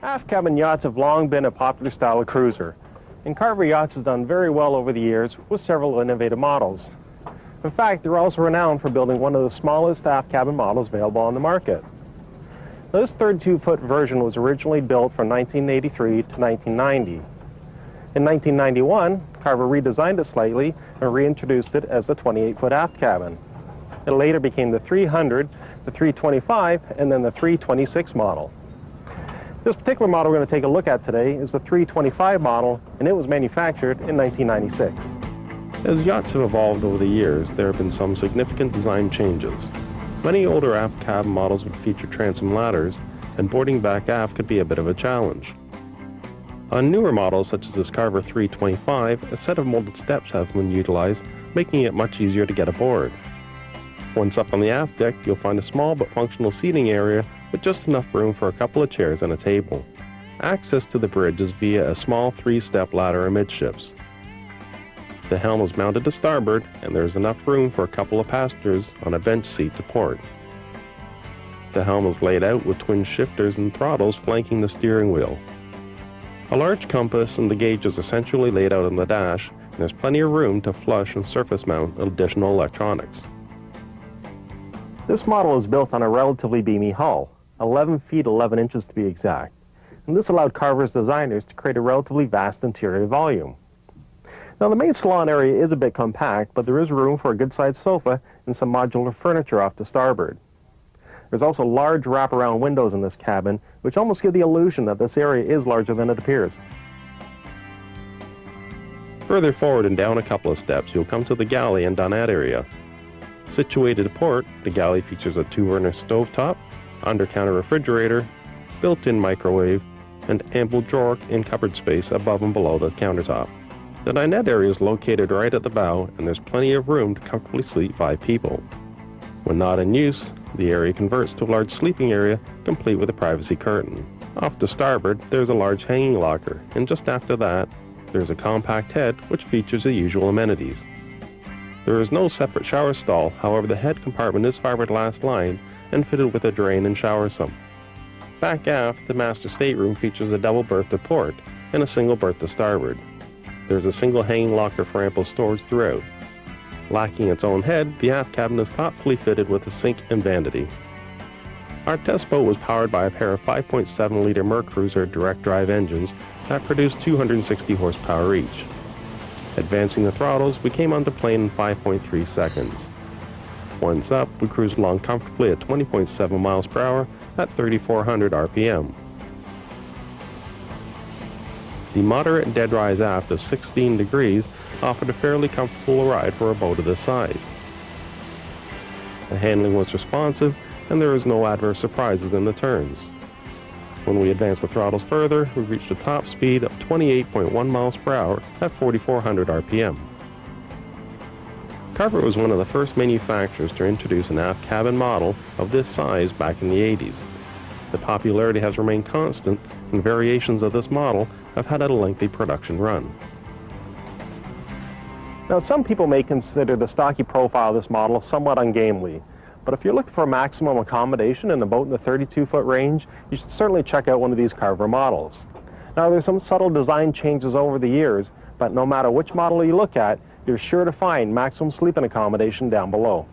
Aft cabin yachts have long been a popular style of cruiser, and Carver Yachts has done very well over the years with several innovative models. In fact, they're also renowned for building one of the smallest aft cabin models available on the market. Now, this 32-foot version was originally built from 1983 to 1990. In 1991, Carver redesigned it slightly and reintroduced it as the 28-foot aft cabin. It later became the 300, the 325, and then the 326 model. This particular model we're going to take a look at today is the 325 model, and it was manufactured in 1996. As yachts have evolved over the years, there have been some significant design changes. Many older aft cabin models would feature transom ladders, and boarding back aft could be a bit of a challenge. On newer models such as this Carver 325, a set of molded steps have been utilized, making it much easier to get aboard. Once up on the aft deck, you'll find a small but functional seating area with just enough room for a couple of chairs and a table. Access to the bridge is via a small 3-step ladder amidships. The helm is mounted to starboard, and there is enough room for a couple of passengers on a bench seat to port. The helm is laid out with twin shifters and throttles flanking the steering wheel. A large compass and the gauges are centrally laid out on the dash, and there's plenty of room to flush and surface mount additional electronics. This model is built on a relatively beamy hull, 11 feet 11 inches to be exact, and this allowed Carver's designers to create a relatively vast interior volume. Now, the main salon area is a bit compact, but there is room for a good-sized sofa and some modular furniture off to starboard. There's also large wraparound windows in this cabin, which almost give the illusion that this area is larger than it appears. Further forward and down a couple of steps, you'll come to the galley and dinette area. Situated to port, the galley features a 2-burner stovetop, under-counter refrigerator, built-in microwave, and ample drawer and cupboard space above and below the countertop. The dinette area is located right at the bow, and there's plenty of room to comfortably sleep 5 people. When not in use, the area converts to a large sleeping area, complete with a privacy curtain. Off to starboard, there's a large hanging locker, and just after that, there's a compact head which features the usual amenities. There is no separate shower stall, however the head compartment is fiberglass lined and fitted with a drain and shower sump. Back aft, the master stateroom features a double berth to port and a single berth to starboard. There is a single hanging locker for ample storage throughout. Lacking its own head, the aft cabin is thoughtfully fitted with a sink and vanity. Our test boat was powered by a pair of 5.7-liter Mercruiser direct drive engines that produced 260 horsepower each. Advancing the throttles, we came onto plane in 5.3 seconds. Once up, we cruised along comfortably at 20.7 miles per hour at 3,400 RPM. The moderate dead rise aft of 16 degrees offered a fairly comfortable ride for a boat of this size. The handling was responsive, and there was no adverse surprises in the turns. When we advanced the throttles further, we reached a top speed of 28.1 miles per hour at 4,400 RPM. Carver was one of the first manufacturers to introduce an aft cabin model of this size back in the 80s. The popularity has remained constant, and variations of this model have had a lengthy production run. Now, some people may consider the stocky profile of this model somewhat ungainly, but if you're looking for maximum accommodation in a boat in the 32-foot range, you should certainly check out one of these Carver models. Now, there's some subtle design changes over the years, but no matter which model you look at, you're sure to find maximum sleeping accommodation down below.